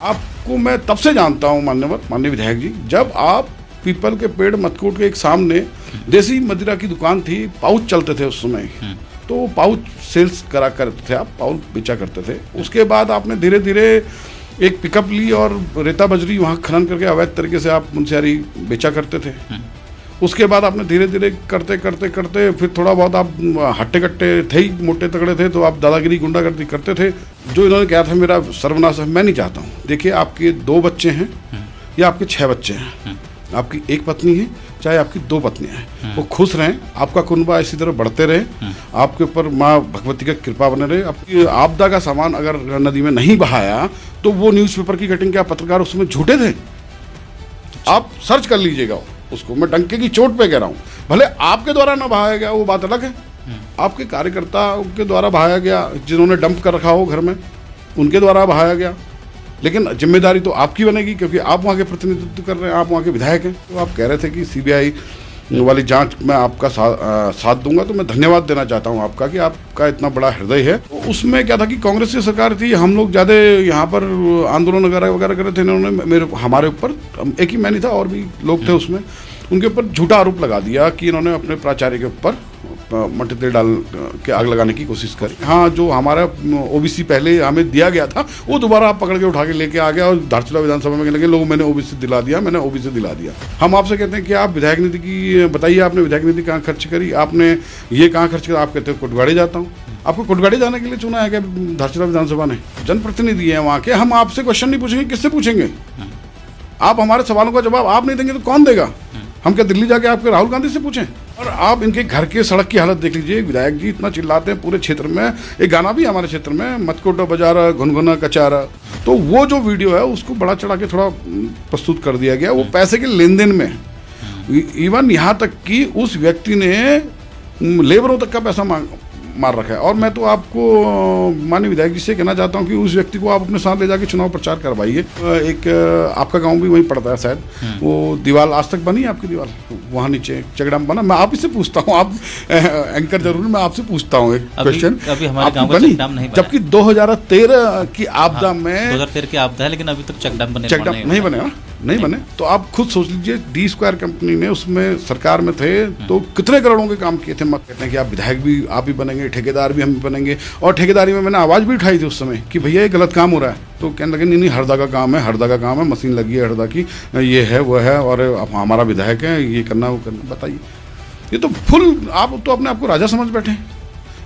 आपको मैं तब से जानता हूँ माननीय विधायक जी, जब आप पीपल के पेड़ मटकूट के एक सामने देसी मदिरा की दुकान थी, पाउच चलते थे उस समय, तो पाउच सेल्स करा करते थे, आप पाउच बेचा करते थे। उसके बाद आपने धीरे धीरे एक पिकअप ली और रेता बजरी वहाँ खनन करके अवैध तरीके से आप मुंशियारी बेचा करते थे। उसके बाद आपने धीरे धीरे करते करते करते फिर थोड़ा बहुत आप हट्टे कट्टे थे ही, मोटे तगड़े थे, तो आप दादागिरी गुंडागर्दी करते थे। जो इन्होंने कहा था मेरा सर्वनाश है, मैं नहीं चाहता हूँ। देखिए, आपके 2 बच्चे हैं या आपके 6 बच्चे हैं, आपकी एक पत्नी है चाहे आपकी 2 पत्नियां हैं, वो खुश रहें, आपका कुनबा इसी तरह बढ़ते रहे, आपके ऊपर माँ भगवती का कृपा बने रहे। आपकी आपदा का सामान अगर नदी में नहीं बहाया तो वो न्यूज़पेपर की कटिंग क्या पत्रकार उसमें झूठे थे? आप सर्च कर लीजिएगा उसको, मैं डंके की चोट पे कह रहा हूँ। भले आपके द्वारा ना बहाया गया वो बात अलग है, आपके कार्यकर्ताओं के द्वारा बहाया गया, जिन्होंने डंप कर रखा हो घर में उनके द्वारा बहाया गया, लेकिन जिम्मेदारी तो आपकी बनेगी क्योंकि आप वहाँ के प्रतिनिधित्व कर रहे हैं, आप वहाँ के विधायक हैं। तो आप कह रहे थे कि सीबीआई वाली जांच में आपका साथ दूंगा, तो मैं धन्यवाद देना चाहता हूँ आपका कि आपका इतना बड़ा हृदय है। तो उसमें क्या था कि कांग्रेस की सरकार थी, हम लोग ज़्यादा यहाँ पर आंदोलन वगैरह कर रहे थे, इन्होंने हमारे ऊपर, एक ही मैं नहीं था और भी लोग थे उसमें, उनके ऊपर झूठा आरोप लगा दिया कि इन्होंने अपने प्राचार्य के ऊपर मट्टी तेल डाल के आग लगाने की कोशिश करी। हाँ, जो हमारा ओबीसी पहले हमें दिया गया था वो दोबारा आप पकड़ के उठा के लेके आ गया और धारचूला विधानसभा में लगे लोग मैंने ओबीसी दिला दिया, मैंने ओबीसी दिला दिया। हम आपसे कहते हैं कि आप विधायक निधि की बताइए, आपने विधायक निधि कहाँ खर्च करी, आपने ये कहाँ खर्च करा? आप कहते हैं कोटगाड़ी जाता हूँ। आपको कोटगाड़ी जाने के लिए चुना है क्या धारचूला विधानसभा ने? जनप्रतिनिधि है वहाँ के, हम आपसे क्वेश्चन नहीं पूछेंगे, किससे पूछेंगे? आप हमारे सवालों का जवाब आप नहीं देंगे तो कौन देगा? हम क्या दिल्ली जाके आपके राहुल गांधी से पूछें? और आप इनके घर के सड़क की हालत देख लीजिए। विधायक जी इतना चिल्लाते हैं पूरे क्षेत्र में, एक गाना भी हमारे क्षेत्र में, मटकोटा बाजारा घुनघुना कचारा, तो वो जो वीडियो है उसको बड़ा चढ़ा के थोड़ा प्रस्तुत कर दिया गया। वो पैसे के लेन देन में, इवन यहाँ तक कि उस व्यक्ति ने लेबरों तक का पैसा मार रखा है। और मैं तो आपको माननीय विधायक जी से कहना चाहता हूँ कि उस व्यक्ति को आप अपने साथ ले जाके चुनाव प्रचार करवाइए। एक आपका गांव भी वहीं पड़ता है शायद, वो दीवार आज तक बनी है आपकी दीवार, वहाँ नीचे चेकडाम बना। मैं आप ही से पूछता हूँ, आप एंकर जरूर, मैं आपसे पूछता हूँ एक क्वेश्चन, अभी हमारे गांव का चेकडाम नहीं बना, जबकि 2013 की आपदा में 2013 की आपदा है, लेकिन अभी तक चेकडाम नहीं बने नहीं बने। तो आप खुद सोच लीजिए, डी स्क्वायर कंपनी ने उसमें सरकार में थे तो कितने करोड़ों के काम किए थे। मत कहते हैं कि आप विधायक भी आप ही बनेंगे, ठेकेदार भी हम भी बनेंगे। और ठेकेदारी में मैंने आवाज़ भी उठाई थी उस समय कि भैया ये गलत काम हो रहा है, तो कहने लगे नहीं हरदा का काम है, हरदा का काम है, मशीन लगी है हरदा की, ये है वो है, और हमारा विधायक है, ये करना वो करना। बताइए, ये तो फुल आप तो अपने आप को राजा समझ बैठे।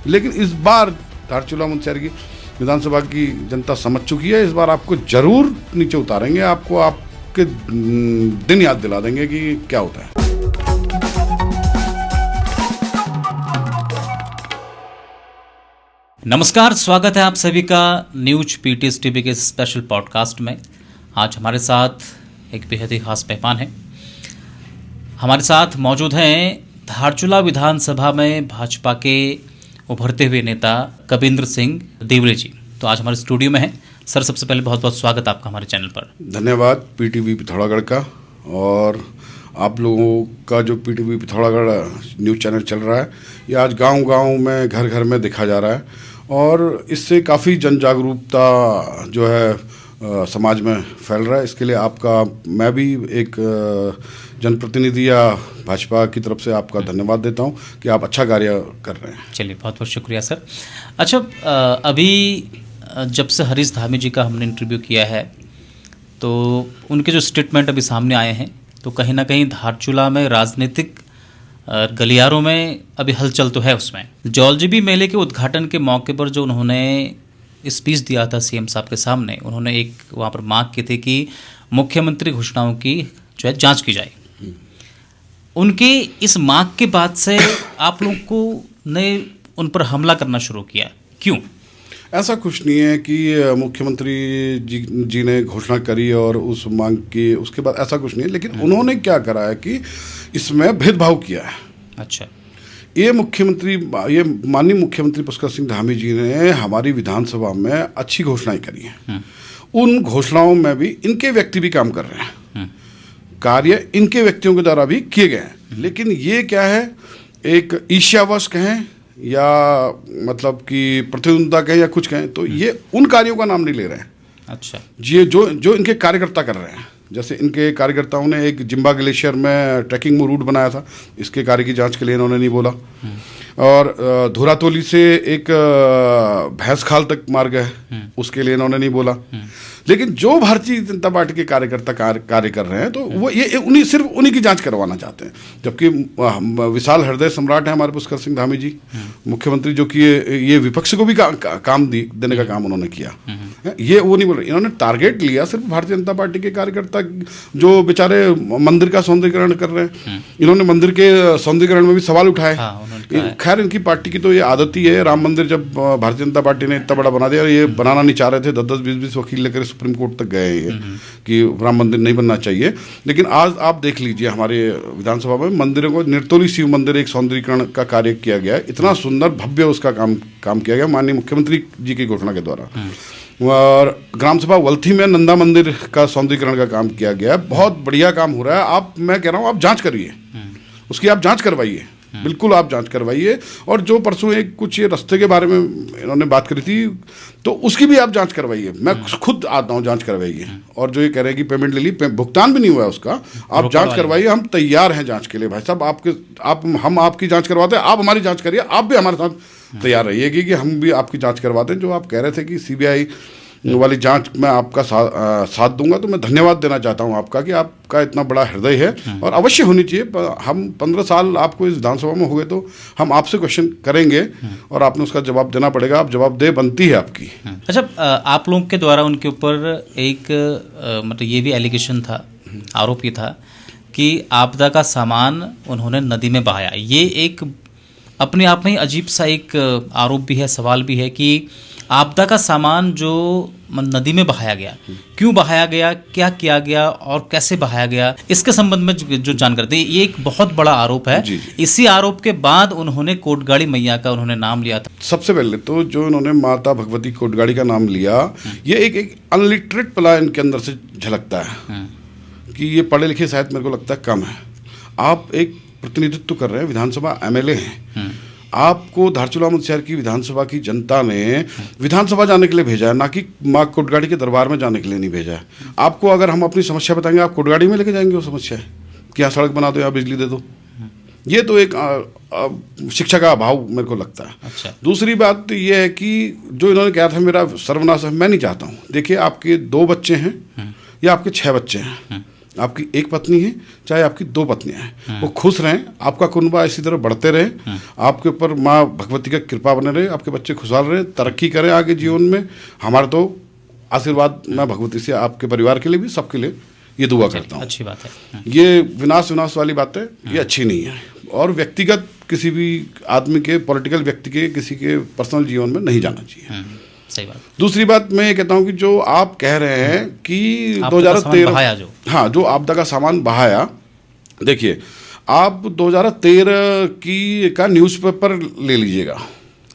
लेकिन इस बार धारचूला मुंशियारी की विधानसभा की जनता समझ चुकी है, इस बार आपको जरूर नीचे उतारेंगे, आपको आपके दिन याद दिला देंगे कि क्या होता है। नमस्कार, स्वागत है आप सभी का न्यूज पीटीएस टीवी के स्पेशल पॉडकास्ट में। आज हमारे साथ एक बेहद ही खास मेहमान है। हमारे साथ मौजूद हैं धारचूला विधानसभा में भाजपा के उभरते हुए नेता कविंद्र सिंह देवरे जी। तो आज हमारे स्टूडियो में हैं। सर, सबसे पहले बहुत बहुत स्वागत आपका हमारे चैनल पर। धन्यवाद पीटीवी पिथौरागढ़ का, और आप लोगों का जो पीटीवी पिथौरागढ़ न्यूज़ चैनल चल रहा है, ये आज गांव-गांव में घर घर में देखा जा रहा है, और इससे काफ़ी जन जागरूकता जो है समाज में फैल रहा है। इसके लिए आपका, मैं भी एक जनप्रतिनिधि या भाजपा की तरफ से आपका धन्यवाद देता हूं कि आप अच्छा कार्य कर रहे हैं। चलिए, बहुत बहुत शुक्रिया सर। अच्छा, अभी जब से हरीश धामी जी का हमने इंटरव्यू किया है, तो उनके जो स्टेटमेंट अभी सामने आए हैं, तो कहीं ना कहीं धारचूला में राजनीतिक गलियारों में अभी हलचल तो है उसमें। जौलजीबी मेले के उद्घाटन के मौके पर जो उन्होंने स्पीच दिया था सीएम साहब के सामने, उन्होंने एक वहाँ पर मांग की थी कि मुख्यमंत्री घोषणाओं की जो है जांच की जाए। उनके इस मांग के बाद से आप लोगों को ने उन पर हमला करना शुरू किया, क्यों? ऐसा कुछ नहीं है कि मुख्यमंत्री जी ने घोषणा करी और उस मांग की उसके बाद ऐसा कुछ नहीं है, लेकिन उन्होंने क्या करा है कि इसमें भेदभाव किया है। अच्छा, ये माननीय मुख्यमंत्री पुष्कर सिंह धामी जी ने हमारी विधानसभा में अच्छी घोषणाएं करी हैं। उन घोषणाओं में भी इनके व्यक्ति भी काम कर रहे हैं, कार्य इनके व्यक्तियों के द्वारा भी किए गए हैं। लेकिन ये क्या है, एक ईर्ष्यावश कहें या मतलब कि प्रतिद्वंद्विता कहें या कुछ कहें, तो ये उन कार्यों का नाम नहीं ले रहे हैं। अच्छा। ये जो जो इनके कार्यकर्ता कर रहे हैं, जैसे इनके कार्यकर्ताओं ने एक जिम्बा ग्लेशियर में ट्रैकिंग रूट बनाया था, इसके कार्य की जांच के लिए इन्होंने नहीं बोला। और धुरातोली से एक भैंस खाल तक मार्ग है, उसके लिए इन्होंने नहीं बोला। लेकिन जो भारतीय जनता पार्टी के कार्यकर्ता कार्य कर रहे हैं तो वो ये सिर्फ उन्हीं की जांच करवाना चाहते हैं, जबकि विशाल हृदय सम्राट है हमारे पुष्कर सिंह धामी जी, मुख्यमंत्री, जो कि ये विपक्ष को भी काम देने का काम उन्होंने किया। ये वो नहीं बोल रहे, इन्होंने टारगेट लिया सिर्फ भारतीय जनता पार्टी के कार्यकर्ता जो बेचारे मंदिर का सौंदर्यीकरण कर रहे हैं। इन्होंने मंदिर के सौंदर्यीकरण में भी सवाल उठाए। खैर इनकी पार्टी की तो ये आदत ही है, राम मंदिर जब भारतीय जनता पार्टी ने इतना बड़ा बना दिया, ये बनाना नहीं चाह रहे थे, 10-10, 20-20 वकील लेकर सुप्रीम कोर्ट तक गए हैं कि राम मंदिर नहीं बनना चाहिए। लेकिन आज आप देख लीजिए हमारे विधानसभा में मंदिरों को, निर्तोली शिव मंदिर एक सौंदर्यीकरण का कार्य किया गया है, इतना सुंदर भव्य उसका काम किया गया माननीय मुख्यमंत्री जी की घोषणा के द्वारा। और ग्राम सभा वल्थी में नंदा मंदिर का सौंदर्यीकरण का काम किया गया है, बहुत बढ़िया काम हो रहा है। मैं कह रहा हूँ आप जांच करिए, उसकी आप जांच करवाइए, बिल्कुल आप जांच करवाइए। और जो परसों एक कुछ ये रास्ते के बारे में इन्होंने बात करी थी, तो उसकी भी आप जांच करवाइए, मैं खुद आता हूँ, जांच करवाइए। और जो ये कह रहे हैं कि पेमेंट ले ली, भुगतान भी नहीं हुआ है उसका, आप जांच करवाइए, हम तैयार हैं जांच के लिए भाई साहब। हम आपकी जांच करवाते हैं, आप हमारी जांच करिए, आप भी हमारे साथ तैयार रहिएगी कि हम भी आपकी जांच करवाते हैं। जो आप कह रहे थे कि सीबीआई वाली जांच में आपका साथ दूंगा, तो मैं धन्यवाद देना चाहता हूं आपका कि आपका इतना बड़ा हृदय है और अवश्य होनी चाहिए। हम 15 साल आपको इस विधानसभा में हो गए, तो हम आपसे क्वेश्चन करेंगे और आपने उसका जवाब देना पड़ेगा, आप जवाब दे बनती है आपकी। अच्छा, आप लोगों के द्वारा उनके ऊपर एक मतलब ये भी एलिगेशन था, आरोप ये था कि आपदा का सामान उन्होंने नदी में बहाया। ये एक अपने आप में ही अजीब सा एक आरोप भी है, सवाल भी है कि आपदा का सामान जो नदी में बहाया गया, क्यों बहाया गया, क्या किया गया और कैसे बहाया गया, इसके संबंध में जो जानकारी दी, ये एक बहुत बड़ा आरोप है। इसी आरोप के बाद उन्होंने कोटगाड़ी मैया का उन्होंने नाम लिया था। सबसे पहले तो जो इन्होंने माता भगवती कोटगाड़ी का नाम लिया, ये एक अनलिटरेट पला इनके अंदर से झलकता है कि ये पढ़े लिखे शायद मेरे को लगता है कम है। आप एक प्रतिनिधित्व कर रहे हैं, विधानसभा एमएलए हैं, आपको धारचूला शहर की विधानसभा की जनता ने विधानसभा जाने के लिए भेजा है, ना कि माँ कोटगाड़ी के दरबार में जाने के लिए नहीं भेजा है। आपको अगर हम अपनी समस्या बताएंगे, आप कोटगाड़ी में लेके जाएंगे वो समस्या है कि यहाँ सड़क बना दो, यहाँ बिजली दे दो। ये तो एक शिक्षा का अभाव मेरे को लगता है। अच्छा। दूसरी बात ये है कि जो इन्होंने कहा था मेरा सर्वनाश है, मैं नहीं चाहता हूँ। देखिए, आपके 2 बच्चे हैं या आपके 6 बच्चे हैं, आपकी एक पत्नी है चाहे आपकी 2 पत्नियां हैं, वो खुश रहें, आपका कुनबा इसी तरह बढ़ते रहे, आपके ऊपर माँ भगवती का कृपा बने रहे, आपके बच्चे खुशहाल रहे, तरक्की करें आगे जीवन में। हमारा तो आशीर्वाद मैं भगवती से आपके परिवार के लिए भी, सबके लिए ये दुआ करता हूँ। अच्छी बात है। ये विनाश वाली बातें ये अच्छी नहीं है, और व्यक्तिगत किसी भी आदमी के, पॉलिटिकल व्यक्ति के, किसी के पर्सनल जीवन में नहीं जाना चाहिए। सही बात। दूसरी बात मैं ये कहता हूँ कि जो आप कह रहे हैं कि 2013, हाँ, जो आपदा का सामान बहाया, देखिए आप 2013 का न्यूज़पेपर ले लीजिएगा।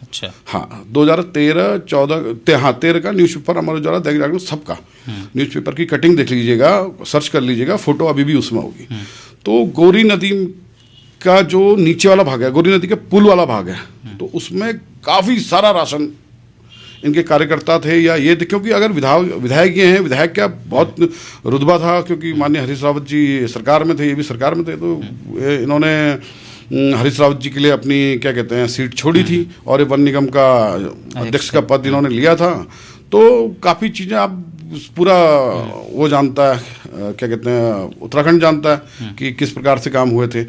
अच्छा। हाँ, 2013, 14, हाँ 13 का न्यूज़पेपर अमर उजाला, दैनिक जागरण, सबका न्यूज़पेपर की कटिंग देख लीजिएगा, सर्च कर लीजिएगा, फोटो अभी भी उसमें होगी। तो गोरी नदी का जो नीचे वाला भाग है, गोरी नदी का पुल वाला भाग है, तो उसमें काफ़ी सारा राशन इनके कार्यकर्ता थे या ये थे, क्योंकि अगर विधायक ये हैं, विधायक क्या बहुत रुतबा था, क्योंकि माननीय हरीश रावत जी सरकार में थे, ये भी सरकार में थे, तो इन्होंने हरीश रावत जी के लिए अपनी क्या कहते हैं सीट छोड़ी थी और वन निगम का अध्यक्ष का पद इन्होंने लिया था। तो काफ़ी चीज़ें आप पूरा वो जानता है, क्या कहते हैं, उत्तराखंड जानता है कि किस प्रकार से काम हुए थे।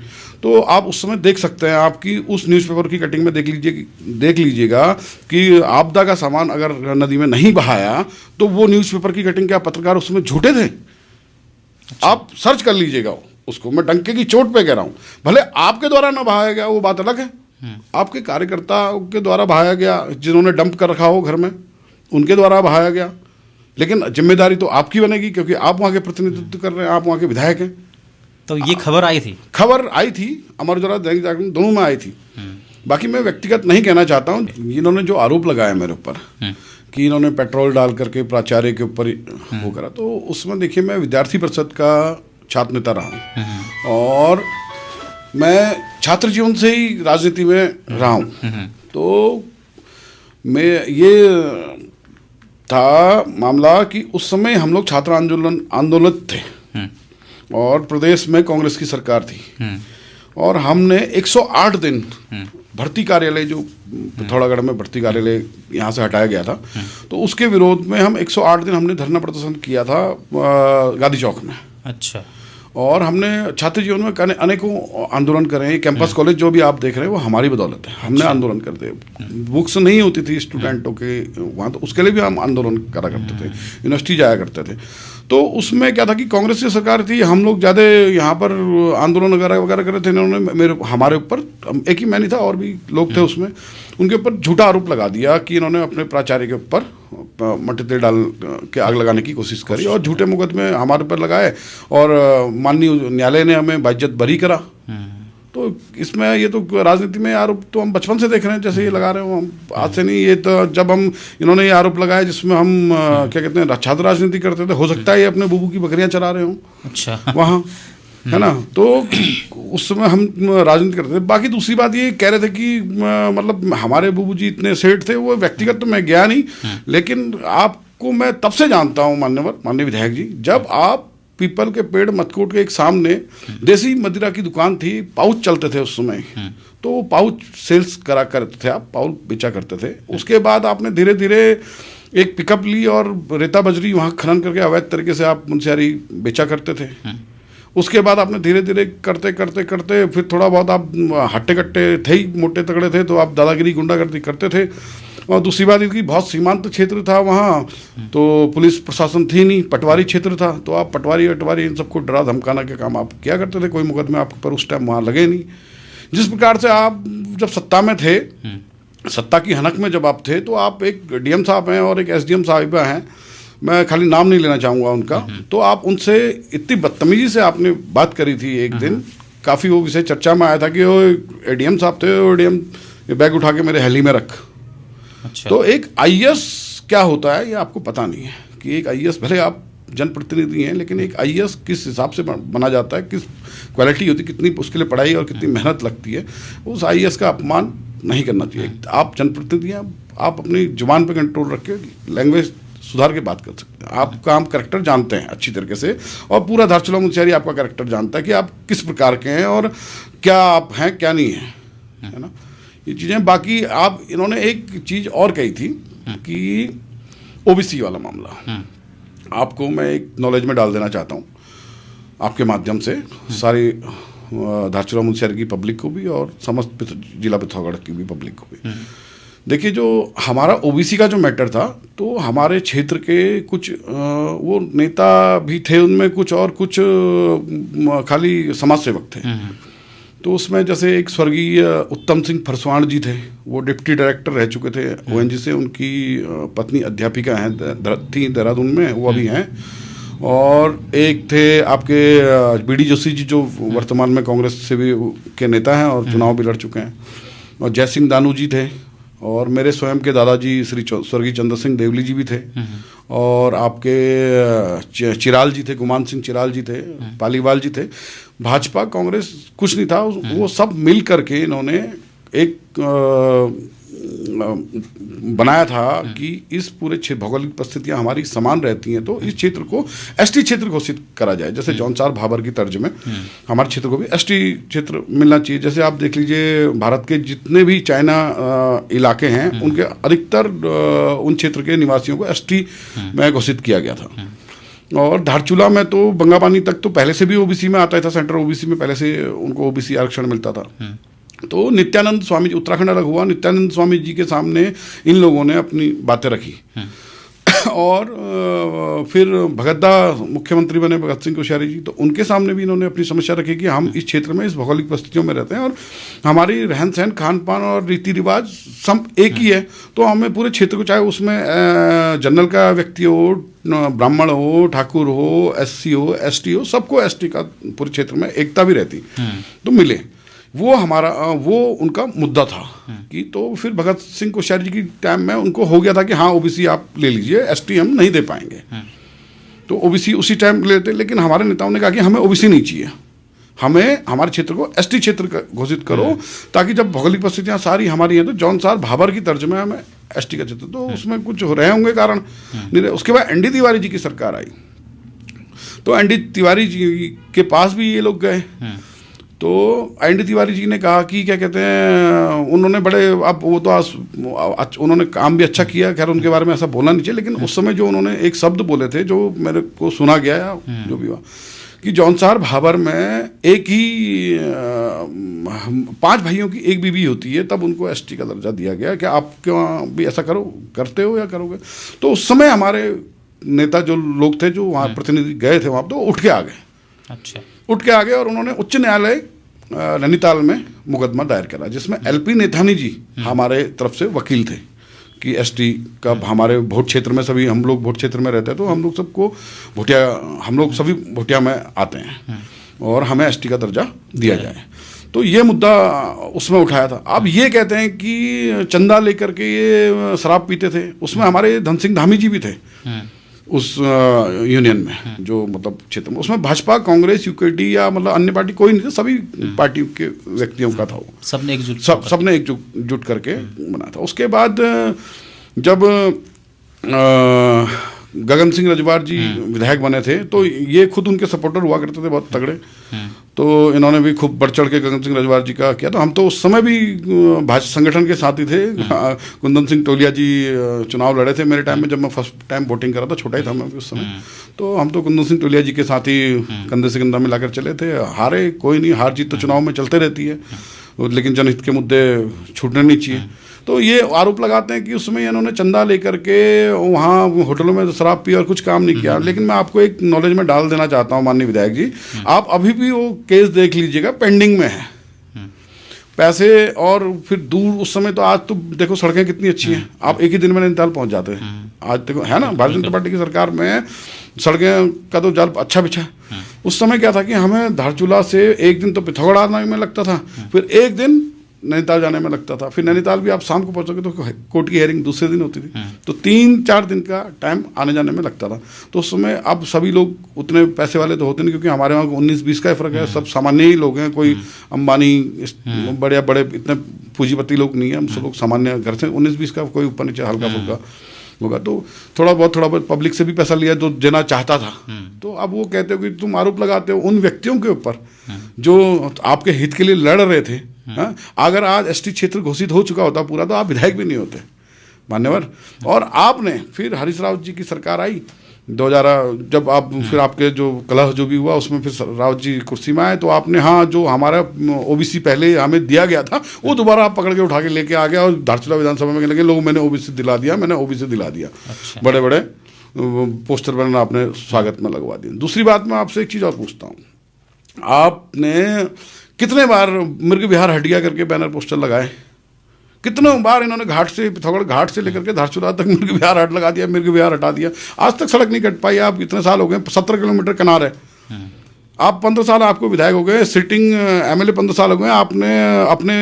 तो आप उस समय देख सकते हैं, आपकी उस न्यूज़पेपर की कटिंग में देख लीजिएगा कि आपदा का सामान अगर नदी में नहीं बहाया तो वो न्यूज़पेपर की कटिंग, क्या पत्रकार उसमें झूठे थे? अच्छा। आप सर्च कर लीजिएगा उसको, मैं डंके की चोट पे कह रहा हूँ। भले आपके द्वारा ना बहाया गया वो बात अलग है, आपके कार्यकर्ताओं के द्वारा बहाया गया, जिन्होंने डंप कर रखा हो घर में, उनके द्वारा बहाया गया, लेकिन जिम्मेदारी तो आपकी बनेगी, क्योंकि आप वहाँ के प्रतिनिधित्व कर रहे हैं, आप वहाँ के विधायक हैं। तो ये खबर आई थी अमर उजाला, दैनिक जागरण, दोनों में आई थी। बाकी मैं व्यक्तिगत नहीं कहना चाहता हूँ। इन्होंने जो आरोप लगाया मेरे ऊपर कि इन्होंने पेट्रोल डाल करके प्राचार्य के ऊपर वो करा, तो उसमें देखिए, मैं विद्यार्थी परिषद का छात्र नेता रहा हूँ और मैं छात्र जीवन से ही राजनीति में रहा हूँ। तो मैं ये था मामला कि उस समय हम लोग छात्र आंदोलित थे और प्रदेश में कांग्रेस की सरकार थी और हमने 108 दिन भर्ती कार्यालय, जो पिथौरागढ़ में भर्ती कार्यालय यहाँ से हटाया गया था, तो उसके विरोध में हम 108 दिन हमने धरना प्रदर्शन किया था गांधी चौक में। अच्छा। और हमने छात्र जीवन में अनेकों आंदोलन करे हैं। कैंपस कॉलेज जो भी आप देख रहे हैं वो हमारी बदौलत है। हमने आंदोलन करते, बुक्स नहीं होती थी स्टूडेंटों के वहाँ, तो उसके लिए भी हम आंदोलन करा करते थे, यूनिवर्सिटी जाया करते थे। तो उसमें क्या था कि कांग्रेस की सरकार थी, हम लोग ज़्यादा यहाँ पर आंदोलन वगैरह कर रहे थे। इन्होंने हमारे ऊपर, एक ही मैं नहीं था और भी लोग थे उसमें, उनके ऊपर झूठा आरोप लगा दिया कि इन्होंने अपने प्राचार्य के ऊपर मट्टी तेल डाल के आग लगाने की कोशिश करी और झूठे मुकदमे हमारे ऊपर लगाए और माननीय न्यायालय ने हमें बाइज्जत बरी करा। तो इसमें ये तो राजनीति में आरोप तो हम बचपन से देख रहे हैं, जैसे ये लगा रहे हो, हम आज से नहीं। ये तो जब हम इन्होंने ये आरोप लगाया जिसमें हम क्या कहते हैं छात्र राजनीति करते थे, हो सकता है ये अपने बुबू की बकरियां चरा रहे हों। अच्छा। वहाँ है ना, तो उस समय हम राजनीति करते थे। बाकी दूसरी बात ये कह रहे थे कि मतलब हमारे बुबू जी इतने सेठ थे, वो व्यक्तिगत तो मैं गया नहीं, लेकिन आपको मैं तब से जानता हूँ माननीय विधायक जी, जब आप पीपल के पेड़ मथकोट के एक सामने देसी मदिरा की दुकान थी, पाउच चलते थे उस समय, तो पाउच सेल्स करा करते थे, आप पाउच बेचा करते थे। उसके बाद आपने धीरे धीरे एक पिकअप ली और रेता बजरी वहाँ खनन करके अवैध तरीके से आप मुंशियारी बेचा करते थे। उसके बाद आपने धीरे धीरे करते करते करते फिर थोड़ा बहुत आप हट्टे कट्टे थे ही, मोटे तगड़े थे, तो आप दादागिरी गुंडागर्दी करते थे। और दूसरी बात इसकी बहुत सीमांत क्षेत्र था वहाँ, तो पुलिस प्रशासन थी नहीं, पटवारी क्षेत्र था, तो आप पटवारी इन सबको डरा धमकाना के काम आप किया करते थे। कोई मुकदमे आप पर उस टाइम वहाँ लगे नहीं। जिस प्रकार से आप जब सत्ता में थे, सत्ता की हनक में जब आप थे, तो आप एक डीएम साहब हैं और एक एसडीएम साहिबा हैं, मैं खाली नाम नहीं लेना चाहूँगा उनका, तो आप उनसे इतनी बदतमीजी से आपने बात करी थी एक दिन, काफ़ी वो विषय चर्चा में आया था कि वो एडीएम साहब थे, वो एडीएम बैग उठा के मेरे हेली में रख। अच्छा। तो एक आईएएस क्या होता है ये आपको पता नहीं है कि एक आईएएस, भले आप जनप्रतिनिधि हैं, लेकिन एक आईएएस किस हिसाब से बना जाता है, किस क्वालिटी होती है, कितनी उसके लिए पढ़ाई और कितनी मेहनत लगती है, उस आईएएस का अपमान नहीं करना चाहिए। आप जनप्रतिनिधि हैं, आप अपनी जुबान पर कंट्रोल रख के लैंग्वेज सुधार के बात कर सकते हैं। आपका हम कैरेक्टर जानते हैं अच्छी तरीके से, और पूरा धारचूला मुंशियारी आपका कैरेक्टर जानता है कि आप किस प्रकार के हैं और क्या आप हैं क्या नहीं हैं, है ना, ये चीज़ें। बाकी आप इन्होंने एक चीज़ और कही थी कि ओबीसी वाला मामला, आपको मैं एक नॉलेज में डाल देना चाहता हूँ आपके माध्यम से, सारी धारचूला मुंशियारी की पब्लिक को भी और समस्त जिला पिथौरागढ़ की भी पब्लिक को भी। देखिए, जो हमारा ओबीसी का जो मैटर था, तो हमारे क्षेत्र के कुछ वो नेता भी थे उनमें, कुछ और कुछ खाली समाज सेवक थे। तो उसमें जैसे एक स्वर्गीय उत्तम सिंह फरसवाण जी थे, वो डिप्टी डायरेक्टर रह चुके थे ओएनजी से, उनकी पत्नी अध्यापिका हैं, थी देहरादून में, वो अभी हैं। और एक थे आपके बीडी जोशी जी, जो वर्तमान में कांग्रेस से भी के नेता हैं और चुनाव भी लड़ चुके हैं। और जय सिंह दानू जी थे, और मेरे स्वयं के दादाजी श्री स्वर्गीय चंद्र सिंह देवली जी भी थे, और आपके चिराल जी थे, गुमान सिंह चिराल जी थे, पालीवाल जी थे। भाजपा कांग्रेस कुछ नहीं था, वो सब मिल करके इन्होंने एक बनाया था कि इस पूरे भौगोलिक परिस्थितियां हमारी समान रहती हैं, तो इस क्षेत्र को एसटी क्षेत्र घोषित करा जाए। जैसे जौनसार भाबर की तर्ज में हमारे क्षेत्र को भी एसटी क्षेत्र मिलना चाहिए। जैसे आप देख लीजिए, भारत के जितने भी चाइना इलाके हैं, उनके अधिकतर उन क्षेत्र के निवासियों को एसटी में घोषित किया गया था। और धारचूला में तो बंगापानी तक तो पहले से भी ओबीसी में आता था, सेंट्रल ओबीसी में पहले से उनको ओबीसी आरक्षण मिलता था। तो नित्यानंद स्वामी जी, उत्तराखंड अलग हुआ, नित्यानंद स्वामी जी के सामने इन लोगों ने अपनी बातें रखी। और फिर भगतदा मुख्यमंत्री बने, भगत सिंह कोश्यारी जी, तो उनके सामने भी इन्होंने अपनी समस्या रखी कि हम इस क्षेत्र में इस भौगोलिक परिस्थितियों में रहते हैं और हमारी रहन सहन, खान पान और रीति रिवाज सब एक ही है, तो हमें पूरे क्षेत्र को, चाहे उसमें जनरल का व्यक्ति हो, ब्राह्मण हो, ठाकुर हो, एससी हो, एसटी हो, सबको एसटी का पूरे क्षेत्र में एकता भी रहती, तो मिले। वो हमारा वो उनका मुद्दा था कि तो फिर भगत सिंह कोश्यारी जी की टाइम में उनको हो गया था कि हाँ ओबीसी आप ले लीजिए, एसटी हम नहीं दे पाएंगे, तो ओबीसी उसी टाइम लेते। लेकिन हमारे नेताओं ने कहा कि हमें ओबीसी नहीं चाहिए, हमें हमारे क्षेत्र को एसटी क्षेत्र घोषित करो, ताकि जब भौगोलिक परिस्थितियाँ सारी हमारी हैं तो जौनसार भाबर की तर्ज में हमें एसटी का क्षेत्र, तो उसमें कुछ हो रहे होंगे कारण नहीं रहे। उसके बाद एनडी तिवारी जी की सरकार आई, तो एनडी तिवारी जी के पास भी ये लोग गए, तो एनडी तिवारी जी ने कहा कि क्या कहते हैं, उन्होंने बड़े, अब वो तो उन्होंने काम भी अच्छा किया, खैर उनके बारे में ऐसा बोलना नहीं चाहिए, लेकिन उस समय जो उन्होंने एक शब्द बोले थे जो मेरे को सुना गया या जो भी हुआ, कि जौनसार भाबर में एक ही 5 भाइयों की एक बीवी होती है, तब उनको एसटी का दर्जा दिया गया। क्या आप क्यों भी ऐसा करते हो या करोगे? तो उस समय हमारे नेता जो लोग थे, जो वहाँ प्रतिनिधि गए थे वहाँ, तो उठ के आ गए। अच्छा, उठ के आ गए और उन्होंने उच्च न्यायालय नैनीताल में मुकदमा दायर करा, जिसमें एलपी नेथानी जी हमारे तरफ से वकील थे कि एसटी का हमारे वोट क्षेत्र में, सभी हम लोग वोट क्षेत्र में रहते हैं, तो हम लोग सबको भोटिया, हम लोग सभी भोटिया में आते हैं और हमें एसटी का दर्जा दिया जाए। तो ये मुद्दा उसमें उठाया था। अब ये कहते हैं कि चंदा लेकर के ये शराब पीते थे, उसमें हमारे धन सिंह धामी जी भी थे उस यूनियन में, जो मतलब क्षेत्र में, उसमें भाजपा, कांग्रेस, यूकेडी या मतलब अन्य पार्टी कोई नहीं था, सभी पार्टी के व्यक्तियों का था वो, सबने एकजुट करके बना था। उसके बाद जब गगन सिंह रजवार जी विधायक बने थे, तो ये खुद उनके सपोर्टर हुआ करते थे बहुत तगड़े, तो इन्होंने भी खूब बढ़ चढ़ के गगन सिंह रजवार जी का किया। तो हम तो उस समय भी भाजपा संगठन के साथ ही थे। कुंदन सिंह टोलिया जी चुनाव लड़े थे मेरे टाइम में, जब मैं फर्स्ट टाइम वोटिंग करा था, छोटा ही था मैं उस समय, तो हम तो कुंदन सिंह टोलिया जी के साथ ही कंधे से कंधा मिलाकर चले थे। हारे कोई नहीं, हार जीत तो चुनाव में चलते रहती है, लेकिन जनहित के मुद्दे छूटने नहीं चाहिए। तो ये आरोप लगाते हैं कि उसमें इन्होंने चंदा लेकर के वहाँ होटलों में शराब पी और कुछ काम नहीं किया। लेकिन मैं आपको एक नॉलेज में डाल देना चाहता हूँ माननीय विधायक जी, आप अभी भी वो केस देख लीजिएगा, पेंडिंग में है पैसे। और फिर दूर उस समय, तो आज तो देखो सड़कें कितनी अच्छी हैं, आप एक ही दिन में नैनीताल पहुँच जाते हैं। आज देखो है ना, भारतीय जनता पार्टी की सरकार में सड़कें का तो जाल अच्छा बिछा। उस समय क्या था कि हमें धारचूला से एक दिन तो पिथौरागढ़ आने में लगता था, फिर एक दिन नैनीताल जाने में लगता था, फिर नैनीताल भी आप शाम को पहुंचोगे तो कोर्ट की हेयरिंग दूसरे दिन होती थी, तो 3-4 दिन का टाइम आने जाने में लगता था। तो उस समय, अब सभी लोग उतने पैसे वाले तो होते नहीं, क्योंकि हमारे वहाँ 19-20 का फर्क है, सब सामान्य ही लोग हैं, कोई अंबानी बड़े बड़े इतने पूंजीपति लोग नहीं है, हम सब लोग सामान्य घर से, 19-20 का कोई ऊपर नीचे हल्का फुल्का होगा। तो थोड़ा बहुत पब्लिक से भी पैसा लिया जो देना चाहता था। तो अब वो कहते हो कि तुम आरोप लगाते हो उन व्यक्तियों के ऊपर जो आपके हित के लिए लड़ रहे थे। अगर आज एसटी क्षेत्र घोषित हो चुका होता पूरा, तो आप विधायक भी नहीं होते मान्यवर। और आपने फिर हरीश रावत जी की सरकार आई 2000, जब आप फिर आपके जो कलह जो भी हुआ उसमें फिर रावत जी कुर्सी में आए, तो आपने हाँ जो हमारा ओबीसी पहले हमें दिया गया था वो दोबारा आप पकड़ के उठा के लेके आ गया और धारचूला विधानसभा में लगे लोग, मैंने ओबीसी दिला दिया, मैंने ओबीसी दिला दिया। अच्छा। बड़े बड़े पोस्टर बनाना आपने स्वागत में लगवा दिया। दूसरी बात मैं आपसे एक चीज़ और पूछता हूँ, आपने कितने बार मृग विहार हटिया करके बैनर पोस्टर लगाए? कितने बार इन्होंने घाट से, पिथौरागढ़ घाट से लेकर के धारचूला तक मृग विहार हट लगा दिया, मृग विहार हटा दिया, आज तक सड़क नहीं कट पाई। आप इतने साल हो गए, 17 किलोमीटर किनार है, आप 15 साल आपको विधायक हो गए, सिटिंग एमएलए 15 साल हो गए, आपने अपने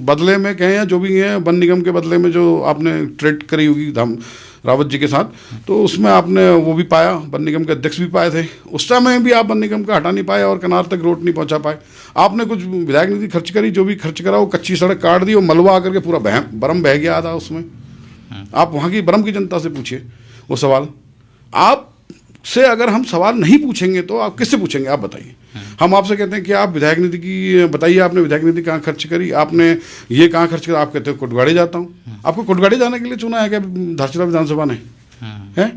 बदले में कहें या जो भी है वन निगम के बदले में जो आपने ट्रेड करी होगी रावत जी के साथ, तो उसमें आपने वो भी पाया, वन निगम के अध्यक्ष भी पाए थे, उस समय भी आप वन निगम का हटा नहीं पाए और किनार तक रोड नहीं पहुंचा पाए। आपने कुछ विधायक निधि खर्च करी, जो भी खर्च करा वो कच्ची सड़क काट दी और मलबा आकर के पूरा बरम बह गया था उसमें। आप वहाँ की बरम की जनता से पूछिए वो सवाल। आप से अगर हम सवाल नहीं पूछेंगे तो आप किससे पूछेंगे? आप बताइए। हम आपसे कहते हैं कि आप विधायक निधि की बताइए, आपने विधायक निधि कहाँ खर्च करी, आपने ये कहाँ खर्च करा? आप कहते हो कोटगाड़ी जाता हूँ। आपको कोटगाड़ी जाने के लिए चुना है क्या धारचूला विधानसभा ने? है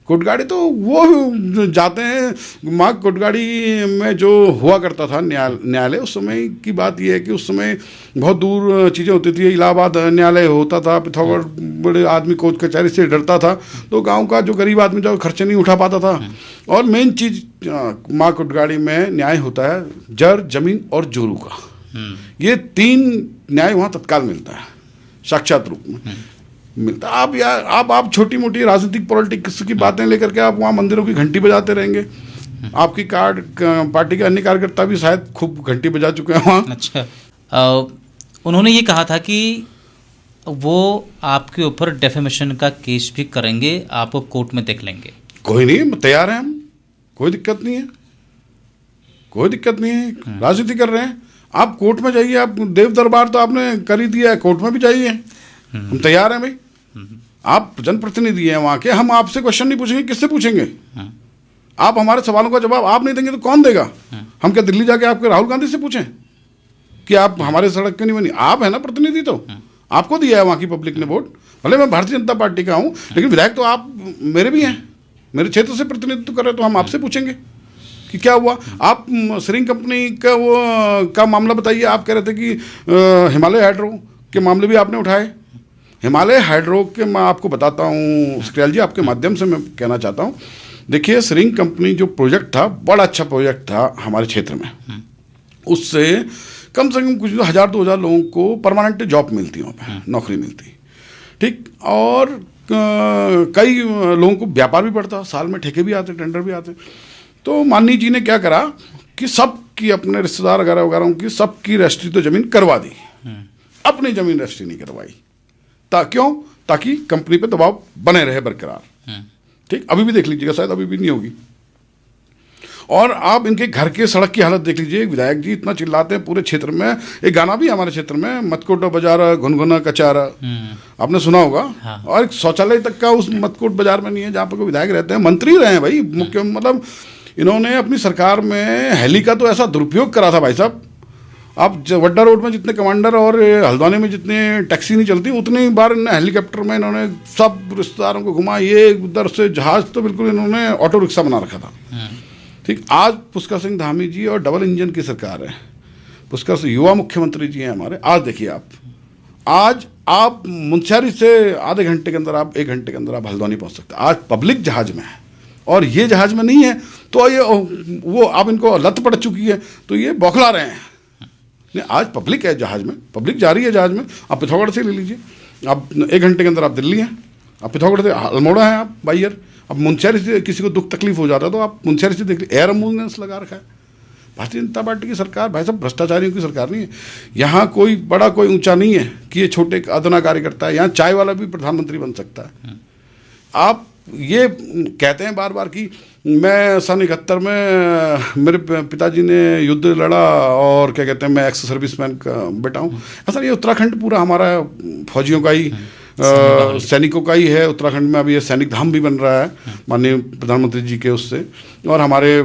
कोटगाड़ी तो वो जाते हैं। माँ कोटगाड़ी में जो हुआ करता था न्यायालय, उस समय की बात ये है कि उस समय बहुत दूर चीज़ें होती थी। इलाहाबाद न्यायालय होता था, पिथौरागढ़ बड़े आदमी कोर्ट कचहरी से डरता था, तो गांव का जो गरीब आदमी जो खर्चे नहीं उठा पाता था। और मेन चीज़ माँ कोटगाड़ी में न्याय होता है जर, जमीन और जोरू का। ये 3 न्याय वहाँ तत्काल मिलता है, साक्षात रूप में मिलता। आप यार आप छोटी मोटी राजनीतिक पॉलिटिक्स की बातें लेकर के आप वहाँ मंदिरों की घंटी बजाते रहेंगे। आपकी पार्टी के अन्य कार्यकर्ता भी शायद खूब घंटी बजा चुके हैं वहाँ। अच्छा, उन्होंने ये कहा था कि वो आपके ऊपर डेफेमेशन का केस भी करेंगे, आपको कोर्ट में देख लेंगे। कोई नहीं, तैयार हैं हम, कोई दिक्कत नहीं है, कोई दिक्कत नहीं है। राजनीति कर रहे हैं, आप कोर्ट में जाइए। आप देव दरबार तो आपने कर ही दिया है, कोर्ट में भी जाइए। हम तैयार हैं भाई, आप जनप्रतिनिधि हैं वहाँ के, हम आपसे क्वेश्चन नहीं पूछेंगे, किससे पूछेंगे? आप हमारे सवालों का जवाब आप नहीं देंगे तो कौन देगा? हम क्या दिल्ली जाके आपके राहुल गांधी से पूछें कि आप हमारे सड़क क्यों नहीं बनी? आप है ना प्रतिनिधि, तो आपको दिया है वहाँ की पब्लिक ने वोट। भले मैं भारतीय जनता पार्टी का हूँ, लेकिन विधायक तो आप मेरे भी हैं, मेरे क्षेत्र से प्रतिनिधित्व कर रहे, तो हम आपसे पूछेंगे कि क्या हुआ। आप श्रिंक कंपनी का का मामला बताइए, आप कह रहे थे कि हिमालय हाइड्रो के मामले भी आपने उठाए। हिमालय हाइड्रो के मैं आपको बताता हूँ सुखरियाल जी, आपके माध्यम से मैं कहना चाहता हूँ, देखिए श्रिंक कंपनी जो प्रोजेक्ट था, बड़ा अच्छा प्रोजेक्ट था हमारे क्षेत्र में। उससे कम से कम कुछ 1000-2000 लोगों को परमानेंट जॉब मिलती, वहाँ पर नौकरी मिलती, ठीक, और कई लोगों को व्यापार भी बढ़ता, साल में ठेके भी आते, टेंडर भी आते। तो माननीय जी ने क्या करा कि सबकी अपने रिश्तेदार वगैरह वगैरह की सबकी रजिस्ट्री तो जमीन करवा दी, अपनी जमीन रजिस्ट्री नहीं करवाई। क्यों? ताकि कंपनी पे दबाव बने रहे बरकरार, ठीक। अभी भी देख लीजिएगा, शायद अभी भी नहीं होगी। और आप इनके घर के सड़क की हालत देख लीजिए। विधायक जी इतना चिल्लाते हैं पूरे क्षेत्र में, एक गाना भी हमारे क्षेत्र में, मतकोट बाजार घुनघुना कचारा, आपने सुना होगा। हाँ। और एक शौचालय तक का उस मतकोट बाजार में नहीं है जहाँ पर कोई विधायक रहते हैं, मंत्री रहे हैं भाई, मुख्य मतलब इन्होंने अपनी सरकार में हेली का तो ऐसा दुरुपयोग करा था भाई साहब। आप वड्डा रोड में जितने कमांडर और हल्द्वानी में जितने टैक्सी नहीं चलती, उतनी बार हेलीकॉप्टर में इन्होंने सब रिश्तेदारों को घुमा, ये उधर से जहाज, तो बिल्कुल इन्होंने ऑटो रिक्शा बना रखा था, ठीक। आज पुष्कर सिंह धामी जी और डबल इंजन की सरकार है, पुष्कर सिंह युवा मुख्यमंत्री जी हैं हमारे। आज देखिए आज आप मुंशियारी से आधे घंटे के अंदर, आप 1 घंटे के अंदर आप हल्द्वानी पहुंच सकते हैं। आज पब्लिक जहाज में है और ये जहाज में नहीं है, तो ये वो अब इनको लत पड़ चुकी है, तो ये बौखला रहे हैं। नहीं, आज पब्लिक है जहाज में, पब्लिक जा रही है जहाज में। आप पिथौरागढ़ से ले लीजिए, आप 1 घंटे के अंदर आप दिल्ली हैं, आप पिथौरागढ़ से अल्मोड़ा हैं, आप बाई एयर। अब मुंशियारी से किसी को दुख तकलीफ हो जाता है तो आप मुंशियारी से देख लीजिए, एयर एम्बुलेंस लगा रखा है। भारतीय जनता पार्टी की सरकार भाई साहब भ्रष्टाचारियों की सरकार नहीं है। यहाँ कोई बड़ा कोई ऊंचा नहीं है कि ये छोटे अदना कार्यकर्ता है, यहाँ चाय वाला भी प्रधानमंत्री बन सकता है। आप ये कहते हैं बार बार कि मैं सन 71 में मेरे पिताजी ने युद्ध लड़ा और क्या कहते हैं, मैं एक्स सर्विसमैन का बेटा हूँ। ऐसा ये उत्तराखंड पूरा हमारा फौजियों का ही, सैनिकों का ही है। उत्तराखंड में अभी ये सैनिक धाम भी बन रहा है माननीय प्रधानमंत्री जी के उससे, और हमारे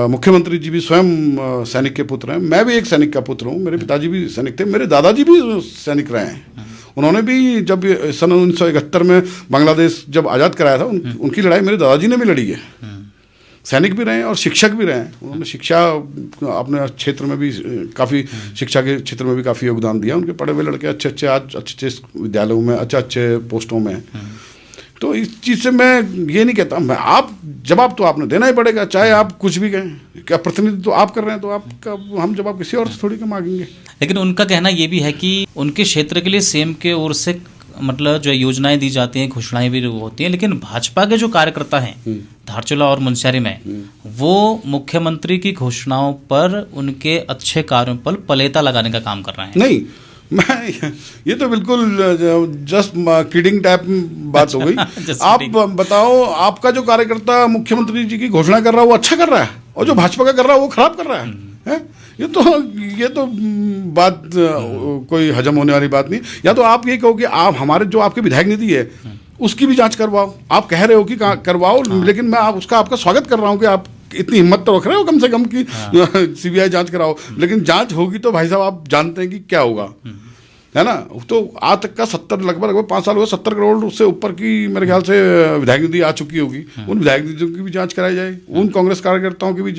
मुख्यमंत्री जी भी स्वयं सैनिक के पुत्र हैं। मैं भी एक सैनिक का पुत्र हूँ, मेरे पिताजी भी सैनिक थे, मेरे दादाजी भी सैनिक रहे हैं। उन्होंने भी जब सन 1971 में बांग्लादेश जब आज़ाद कराया था, उनकी लड़ाई मेरे दादाजी ने भी लड़ी है। सैनिक भी रहे हैं और शिक्षक भी रहे हैं। उन्होंने शिक्षा अपने क्षेत्र में भी काफ़ी, शिक्षा के क्षेत्र में भी काफ़ी योगदान दिया। उनके पढ़े हुए लड़के अच्छे आज अच्छे विद्यालयों में, अच्छे पोस्टों में। तो इस चीज़ से मैं ये नहीं कहता, मैं आप जवाब तो आपने देना ही पड़ेगा, चाहे आप कुछ भी कहें। क्या प्रतिनिधित्व तो आप कर रहे हैं, तो आपका हम जवाब किसी और से थोड़ी का मांगेंगे। लेकिन उनका कहना ये भी है कि उनके क्षेत्र के लिए सीएम के ओर से मतलब जो योजनाएं दी जाती हैं, घोषणाएं भी होती हैं, लेकिन भाजपा के जो कार्यकर्ता हैं धारचूला और मुंशियारी में, वो मुख्यमंत्री की घोषणाओं पर, उनके अच्छे कार्यों पर पलेता लगाने का काम कर रहे हैं। नहीं, मैं ये तो बिल्कुल जस्ट किडिंग टाइप बात हो गई। आप बताओ, आपका जो कार्यकर्ता मुख्यमंत्री जी की घोषणा कर रहा है वो अच्छा कर रहा है, और जो भाजपा का कर रहा है वो खराब कर रहा है? ये तो बात कोई हजम होने वाली बात नहीं। या तो आप ये कहो कि आप हमारे जो आपके विधायक निधि है उसकी भी जांच करवाओ। आप कह रहे हो कि करवाओ, लेकिन मैं आपका स्वागत कर रहा हूँ कि आप इतनी हिम्मत तो रख रहे हो कम से कम कि सीबीआई जांच कराओ। लेकिन जांच होगी तो भाई साहब आप जानते हैं कि क्या होगा, है ना। तो आज तक का लगभग 5 साल हुए, 70 करोड़ उससे ऊपर की मेरे ख्याल से विधायक निधि आ चुकी होगी। उन विधायक निधियों की भी जांच कराई जाए, उन कांग्रेस कार्यकर्ताओं की भी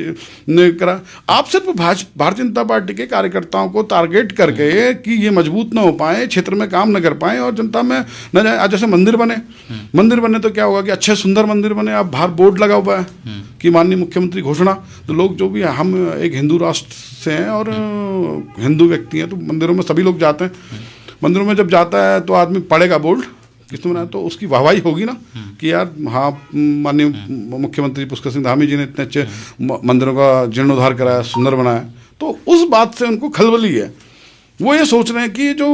करा। आप सिर्फ भारतीय जनता पार्टी के कार्यकर्ताओं को टारगेट करके कि ये मजबूत ना हो पाए, क्षेत्र में काम न कर पाए और जनता में न जाए। आज जैसे मंदिर बने तो क्या होगा कि अच्छे सुंदर मंदिर बने, आप बाहर बोर्ड लगा हुआ है कि माननीय मुख्यमंत्री घोषणा, तो लोग जो भी, हम एक हिंदू राष्ट्र से हैं और हिंदू व्यक्ति हैं, तो मंदिरों में सभी लोग जाते हैं। मंदिरों में जब जाता है तो आदमी पढ़ेगा बोर्ड किसने बनाया, तो उसकी वाहवाही होगी ना कि यार हाँ, माननीय मुख्यमंत्री पुष्कर सिंह धामी जी ने इतने अच्छे मंदिरों का जीर्णोद्धार कराया, सुंदर बनाया। तो उस बात से उनको खलबली है वो ये सोच रहे हैं कि जो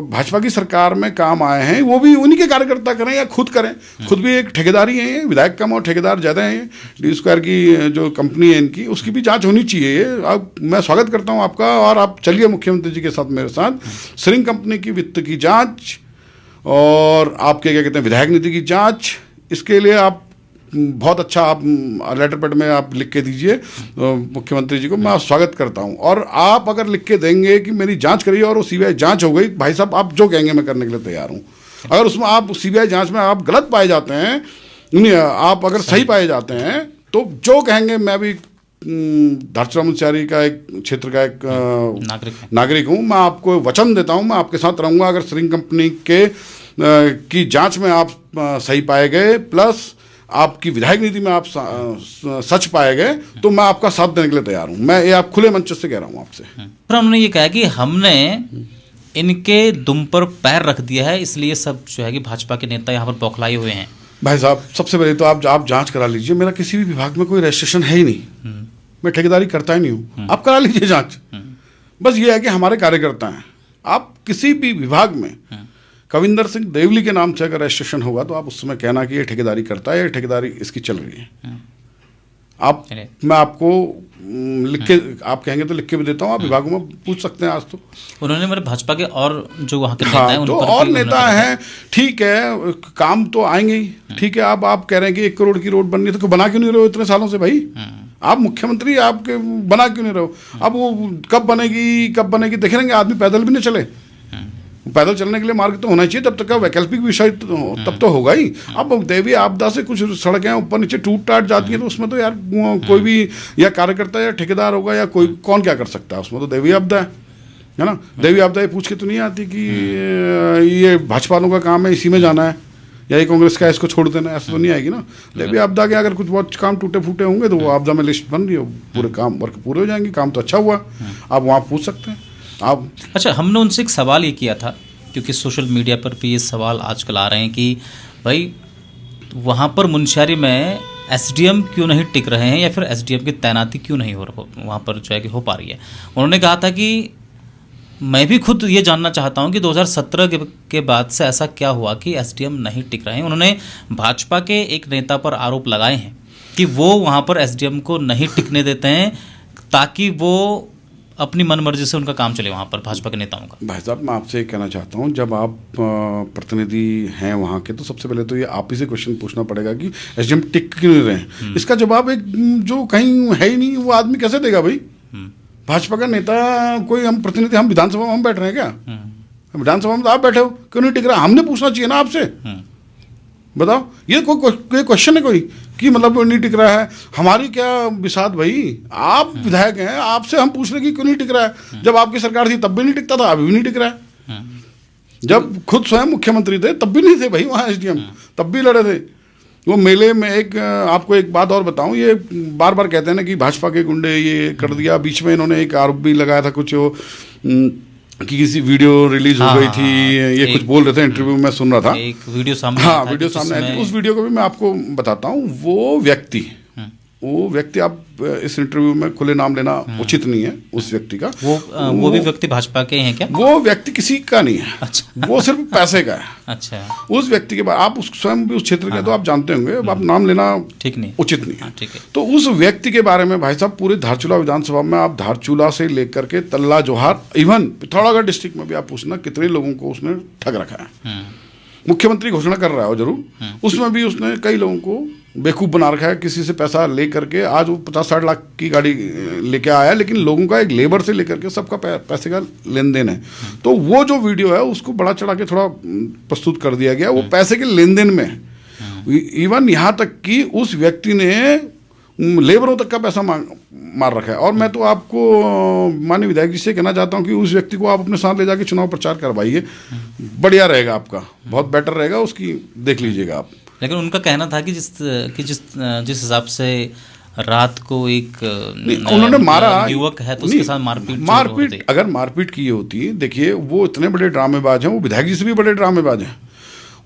भाजपा की सरकार में काम आए हैं वो भी उन्हीं के कार्यकर्ता करें या खुद करें। खुद भी एक ठेकेदारी है, विधायक कम और ठेकेदार ज़्यादा हैं। D² की जो कंपनी है इनकी, उसकी भी जांच होनी चाहिए। अब मैं स्वागत करता हूं आपका, और आप चलिए मुख्यमंत्री जी के साथ मेरे साथ सिरिंग कंपनी की वित्त की जाँच और आपके क्या कहते हैं विधायक निधि की जाँच, इसके लिए आप बहुत अच्छा आप लेटर पैड में आप लिख के दीजिए मुख्यमंत्री जी को, मैं स्वागत करता हूं। और आप अगर लिख के देंगे कि मेरी जांच करिए और वो CBI जांच हो गई, भाई साहब आप जो कहेंगे मैं करने के लिए तैयार हूं। अगर उसमें आप CBI जांच में आप गलत पाए जाते हैं, नहीं आप अगर सही पाए जाते हैं, तो जो कहेंगे, मैं भी धारचूला मुंशियारी का एक क्षेत्र का एक नागरिक हूँ, मैं आपको वचन देता हूँ मैं आपके साथ रहूँगा। अगर सिरिंग कंपनी के की जाँच में आप सही पाए गए, प्लस आपकी विधायक नीति में आप सच पाए गए, तो मैं आपका साथ देने के लिए तैयार हूं। मैं ये आप खुले मंच से कह रहा हूं आपसे। पर उन्होंने ये कहा कि हमने इनके दुम पर पैर रख दिया है, इसलिए सब जो है कि भाजपा के नेता यहाँ पर बौखलाए हुए हैं। भाई साहब, सबसे पहले तो आप जांच करा लीजिए। मेरा किसी भी विभाग में कोई रजिस्ट्रेशन है ही नहीं, मैं ठेकेदारी करता ही नहीं हूँ। आप करा लीजिए जाँच। बस ये है कि हमारे कार्यकर्ता हैं। आप किसी भी विभाग में कविंदर सिंह देवली के नाम से अगर रजिस्ट्रेशन होगा, तो आप उस समय कहना कि ये ठेकेदारी करता है, ये ठेकेदारी इसकी चल रही है। आप मैं आपको लिख के, आप कहेंगे तो लिख के भी देता हूँ, आप विभागों में पूछ सकते हैं। आज तो उन्होंने मेरे भाजपा के और जो वहाँ के नेता हैं, तो और नेता हैं, ठीक है, काम तो आएंगे ही। ठीक है, आप कह रहे हैं कि 1 करोड़ की रोड बननी है, तो बना क्यों नहीं रहे हो इतने सालों से भाई? आप मुख्यमंत्री, आपके बना क्यों नहीं रहे हो? अब वो कब बनेगी देख लेंगे। आदमी पैदल भी नहीं चले, पैदल चलने के लिए मार्ग तो होना चाहिए, तब तक का वैकल्पिक विषय तब तो होगा ही। अब दैवीय आपदा से कुछ सड़कें ऊपर नीचे टूट टाट जाती हैं, तो उसमें तो यार कोई भी या कार्यकर्ता या ठेकेदार होगा या कोई कौन क्या कर सकता है, उसमें तो दैवीय आपदा है ना। दैवीय आपदा ये पूछ के तो नहीं आती कि ये भाजपा वालों का काम है, इसी में जाना है, या ये कांग्रेस का इसको छोड़ देना, ऐसा तो नहीं आएगी ना। दैवीय आपदा के अगर कुछ बहुत काम टूटे फूटे होंगे, तो वो आपदा में लिस्ट बन रही है, पूरे काम वर्क पूरे हो जाएंगे। काम तो अच्छा हुआ, आप वहाँ पूछ सकते हैं आप। अच्छा, हमने उनसे एक सवाल ये किया था, क्योंकि सोशल मीडिया पर भी ये सवाल आजकल आ रहे हैं कि भाई वहाँ पर मुंशियारी में SDM क्यों नहीं टिक रहे हैं, या फिर SDM की तैनाती क्यों नहीं वहाँ पर जो है कि हो पा रही है। उन्होंने कहा था कि मैं भी खुद ये जानना चाहता हूँ कि 2017 के बाद से ऐसा क्या हुआ कि SDM नहीं टिक रहे हैं। उन्होंने भाजपा के एक नेता पर आरोप लगाए हैं कि वो वहाँ पर SDM को नहीं टिकने देते हैं, ताकि वो अपनी मनमर्जी से उनका काम चले वहाँ पर भाजपा के नेताओं का। भाई साहब, मैं आपसे एक कहना चाहता हूँ, जब आप प्रतिनिधि हैं वहाँ के, तो सबसे पहले तो ये आप ही से क्वेश्चन पूछना पड़ेगा कि SDM टिक क्यों नहीं रहे हैं। इसका जवाब एक जो कहीं है ही नहीं, वो आदमी कैसे देगा भाई? भाजपा का नेता कोई, हम प्रतिनिधि, हम विधानसभा में हम बैठ रहे हैं क्या? विधानसभा में तो आप बैठे हो, क्यों नहीं टिक रहा? हमने पूछना चाहिए ना आपसे। बताओ, ये कोई क्वेश्चन है कोई कि मतलब नहीं टिक रहा है? हमारी क्या विषाद भाई, आप विधायक हैं, आपसे हम पूछ रहे कि क्यों नहीं टिक रहा है? जब आपकी सरकार थी तब भी नहीं टिकता था, अभी भी नहीं टिक रहा है। जब खुद स्वयं मुख्यमंत्री थे तब भी नहीं थे भाई वहाँ SDM, तब भी लड़े थे। वो मेले में आपको एक बात और बताऊं, ये बार बार कहते हैं ना कि भाजपा के गुंडे ये कर दिया। बीच में इन्होंने एक आरोप भी लगाया था कुछ कि किसी वीडियो रिलीज हो गई थी, ये कुछ बोल रहे थे, इंटरव्यू में सुन रहा था, एक वीडियो सामने वीडियो सामने आई थी। उस वीडियो को भी मैं आपको बताता हूँ। वो व्यक्ति आप इस इंटरव्यू में खुले नाम लेना उचित नहीं है उस व्यक्ति का। वो भी व्यक्ति भाजपा के हैं क्या? वो व्यक्ति किसी का नहीं है। अच्छा। वो सिर्फ पैसे का है। अच्छा। उस व्यक्ति के बाद आप स्वयं भी उस क्षेत्र के, तो आप जानते होंगे, आप नाम लेना ठीक नहीं, उचित नहीं है। ठीक है। तो उस व्यक्ति के बारे में भाई साहब, पूरे धारचूला विधानसभा में, आप धारचूला से लेकर के तल्ला जोहार, इवन पिथौरागढ़ डिस्ट्रिक्ट में भी आप पूछना कितने लोगों को उसने ठग रखा है। मुख्यमंत्री घोषणा कर रहा हो जरूर, उसमें भी उसने कई लोगों को बेवकूफ़ बना रखा है। किसी से पैसा ले करके, आज वो 50-60 लाख की गाड़ी लेके आया, लेकिन लोगों का एक लेबर से लेकर के सबका पैसे का लेन देन है। तो वो जो वीडियो है उसको बड़ा चढ़ा के थोड़ा प्रस्तुत कर दिया गया, वो पैसे के लेन देन में है। इवन यहाँ तक कि उस व्यक्ति ने लेबरों तक का पैसा मार रखा है। और मैं तो आपको माननीय विधायक जी से कहना चाहता हूँ कि उस व्यक्ति को आप अपने साथ ले जाके चुनाव प्रचार करवाइए, बढ़िया रहेगा, आपका बहुत बेटर रहेगा, उसकी देख लीजिएगा आप। लेकिन उनका कहना था कि जिस हिसाब से रात को एक उन्होंने मारा युवक है, तो उसके साथ मारपीट अगर मारपीट की होती, देखिए वो इतने बड़े ड्रामेबाज हैं, वो विधायक जी से भी बड़े ड्रामेबाज हैं।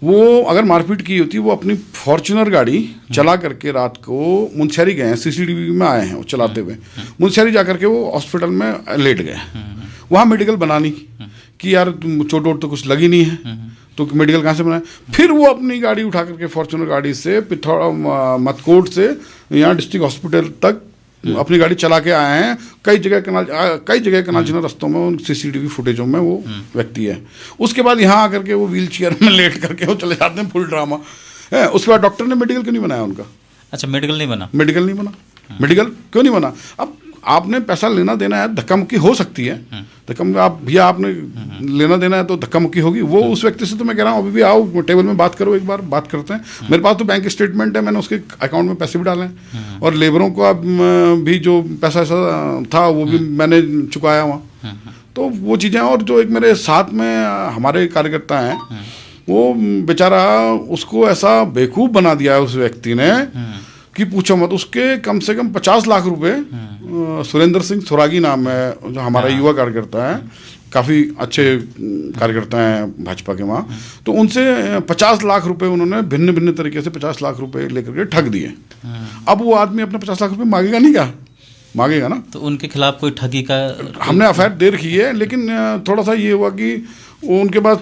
वो अगर मारपीट की होती, वो अपनी फॉर्च्यूनर गाड़ी चला करके रात को मुंशियारी गए हैं, CCTV में आए हैं वो चलाते हुए, मुंशियारी जा करके वो हॉस्पिटल में लेट गए। वहाँ मेडिकल बनानी कि यार चोट वोट तो कुछ लगी नहीं है, तो मेडिकल कहाँ से बनाए। फिर वो अपनी गाड़ी उठा करके फॉर्च्यूनर गाड़ी से मतकोट से यहाँ डिस्ट्रिक्ट हॉस्पिटल तक अपनी गाड़ी चला के आए हैं। कई जगह कनाल चिन्ह रस्तों में उन सीसीटीवी फुटेजों में वो व्यक्ति है। उसके बाद यहाँ आकर के वो व्हील चेयर में लेट करके वो चले जाते हैं, फुल ड्रामा है। उसके बाद डॉक्टर ने मेडिकल क्यों नहीं बनाया उनका? अच्छा, मेडिकल नहीं बना? मेडिकल नहीं बना। मेडिकल क्यों नहीं बना? अब आपने पैसा लेना देना है, धक्का मुक्की हो सकती है, धक्का आप भैया आपने लेना देना है तो धक्का मुक्की होगी। वो उस व्यक्ति से तो मैं कह रहा हूँ अभी भी आओ टेबल में बात करो, एक बार बात करते हैं। मेरे पास तो बैंक स्टेटमेंट है, मैंने उसके अकाउंट में पैसे भी डाले हैं, और लेबरों को अब भी जो पैसा ऐसा था वो भी मैंने चुकाया वहाँ। तो वो चीज़ें, और जो एक मेरे साथ में हमारे कार्यकर्ता हैं, वो बेचारा उसको ऐसा बेवकूफ़ बना दिया है उस व्यक्ति ने कि पूछो मत। उसके कम से कम 50 लाख रुपए, सुरेंद्र सिंह सुरागी नाम है जो हमारा युवा कार्यकर्ता है, काफ़ी अच्छे कार्यकर्ता हैं भाजपा के वहाँ, तो उनसे 50 लाख रुपए उन्होंने भिन्न भिन्न तरीके से 50 लाख रुपए लेकर के ठग दिए। अब वो आदमी अपने 50 लाख रुपए मांगेगा नहीं, क्या मांगेगा ना? तो उनके खिलाफ कोई ठगी का हमने एफआईआर दे रखी है, लेकिन थोड़ा सा ये हुआ कि उनके पास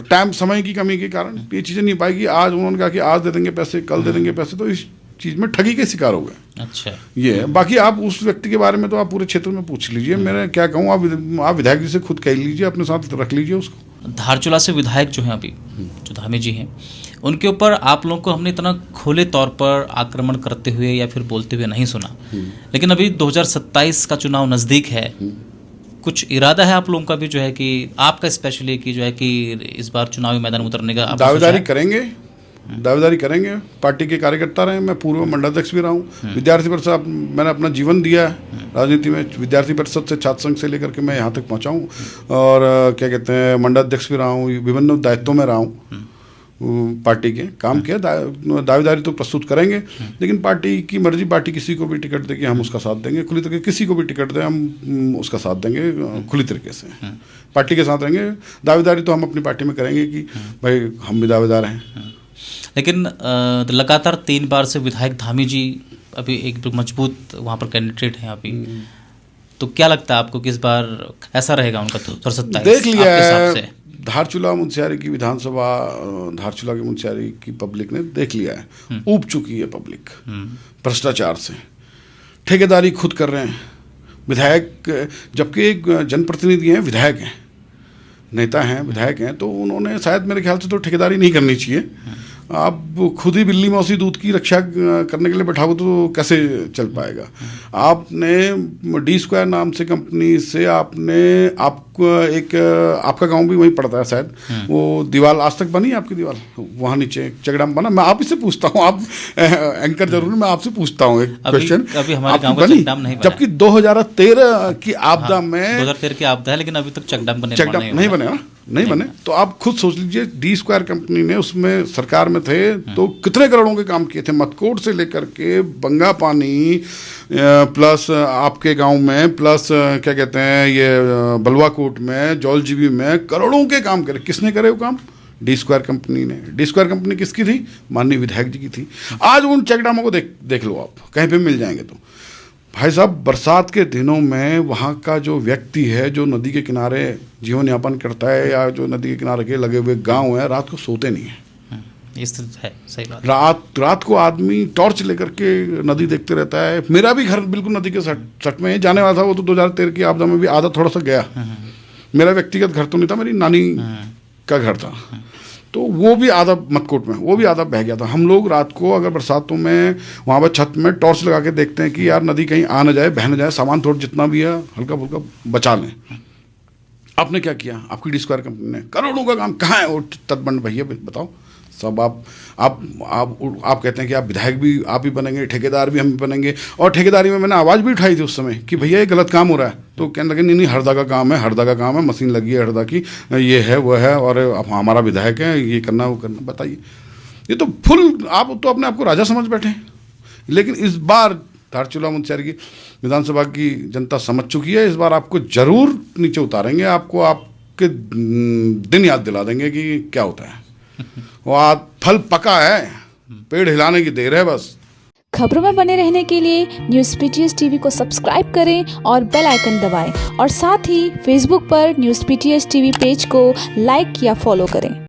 टाइम समय की कमी के कारण ये चीज़ें नहीं पाएगी। आज उन्होंने कहा कि आज दे देंगे पैसे, कल दे देंगे पैसे, तो इस चीज़ में ठगी के शिकार हो गए। अच्छा, ये है। बाकी आप उस व्यक्ति के बारे में तो आप पूरे क्षेत्र में पूछ लीजिए, मैं क्या कहूँ, आप विधायक जी से खुद कह लीजिए, अपने साथ रख लीजिए उसको। धारचूला से विधायक जो हैं अभी, जो धामी जी हैं, उनके ऊपर आप लोगों को हमने इतना खुले तौर पर आक्रमण करते हुए या फिर बोलते हुए नहीं सुना, लेकिन अभी 2027 का चुनाव नज़दीक है, कुछ इरादा है आप लोगों का भी जो है कि आपका स्पेशली कि जो है कि इस बार चुनावी मैदान में उतरने का? दावेदारी करेंगे। पार्टी के कार्यकर्ता रहे, मैं पूर्व मंडलाध्यक्ष भी रहा हूँ। विद्यार्थी परिषद मैंने अपना जीवन दिया है राजनीति में, विद्यार्थी परिषद से छात्र संघ से लेकर के मैं यहाँ तक पहुँचा हूँ, और क्या कहते हैं मंडलाध्यक्ष भी रहा हूँ, विभिन्न दायित्वों में रहा हूँ पार्टी के, काम किया। दावेदारी तो प्रस्तुत करेंगे, लेकिन पार्टी की मर्जी, पार्टी किसी को भी टिकट देगी हम उसका साथ देंगे खुली तरीके, किसी को भी टिकट दे हम उसका साथ देंगे खुली तरीके से, पार्टी के साथ रहेंगे। दावेदारी तो हम अपनी पार्टी में करेंगे कि भाई हम भी दावेदार हैं। लेकिन लगातार 3 बार से विधायक धामी जी अभी एक मजबूत वहाँ पर कैंडिडेट हैं अभी, तो क्या लगता है आपको कि इस बार ऐसा रहेगा उनका? 2027 देख लिया है, धारचूला मुंशियारी की विधानसभा, धारचूला की मुंशियारी की पब्लिक ने देख लिया है, ऊब चुकी है पब्लिक भ्रष्टाचार से। ठेकेदारी खुद कर रहे हैं विधायक, जबकि एक जनप्रतिनिधि हैं, विधायक हैं, नेता हैं, विधायक हैं, तो उन्होंने शायद मेरे ख्याल से तो ठेकेदारी नहीं करनी चाहिए। आप खुद ही बिल्ली मौसी दूध की रक्षा करने के लिए बैठाओ तो कैसे चल पाएगा? आपने D² नाम से कंपनी से आपको एक, आपका गांव भी वहीं पड़ता है शायद, वो दीवार आज तक बनी है आपकी दीवार, वहाँ नीचे चेकडाम बना। मैं आप इससे पूछता हूँ, आप एंकर जरूर, मैं आपसे पूछता हूँ एक क्वेश्चन, अभी हमारे गांव का चेकडाम नहीं बना, जबकि 2013 की आपदा में 2013 की आपदा है, लेकिन अभी तक चेकडाम नहीं बने ना, नहीं बने। तो आप खुद सोच लीजिए, D² कंपनी ने उसमें सरकार में थे तो कितने करोड़ों के काम किए थे, मतकोट से लेकर के बंगा पानी, प्लस आपके गांव में, प्लस क्या कहते हैं ये बलवाकोट में, जौलजीबी में, करोड़ों के काम करे। किसने करे वो काम? D² कंपनी ने। D² कंपनी किसकी थी? माननीय विधायक जी की थी। आज उन चेकडामों को देख लो आप, कहीं पे मिल जाएंगे। तो भाई साहब, बरसात के दिनों में वहाँ का जो व्यक्ति है, जो नदी के किनारे जीवन यापन करता है, या जो नदी के किनारे के लगे हुए गांव है, रात को सोते नहीं है। इस है सही बात। रात को आदमी टॉर्च लेकर के नदी देखते रहता है। मेरा भी घर बिल्कुल नदी के सट में जाने वाला था, वो तो 2013 की आपदा में भी आधा थोड़ा सा गया। मेरा व्यक्तिगत घर तो नहीं था, मेरी नानी का घर था, तो वो भी आधा मतकोट में, वो भी आधा बह गया था। हम लोग रात को अगर बरसातों में वहाँ पर छत में टॉर्च लगा के देखते हैं कि यार नदी कहीं आ न जाए, बह न जाए, सामान थोड़ा जितना भी है हल्का फुल्का बचा लें। आपने क्या किया? आपकी D² कंपनी ने करोड़ों का काम, कहाँ है वो तटबंध भैया, बताओ। सब आप कहते हैं कि आप विधायक भी आप ही बनेंगे, ठेकेदार भी हम भी बनेंगे। और ठेकेदारी में मैंने आवाज़ भी उठाई थी उस समय कि भैया ये गलत काम हो रहा है, तो कहने लगे नहीं हरदा का काम है, हरदा का काम है, मशीन लगी है हरदा की, ये है वो है, और हमारा विधायक है, ये करना वो करना। बताइए, ये तो फुल, आप तो अपने आप को राजा समझ बैठे हैं। लेकिन इस बार धारचूला मुंशियारी की विधानसभा की जनता समझ चुकी है, इस बार आपको जरूर नीचे उतारेंगे, आपको आपके दिन याद दिला देंगे कि क्या होता है। वो आज फल पका है, पेड़ हिलाने की देर है बस। खबरों में बने रहने के लिए न्यूज़ PTS TV को सब्सक्राइब करें और बेल आइकन दबाएं और साथ ही फेसबुक पर न्यूज़ PTS TV पेज को लाइक या फॉलो करें।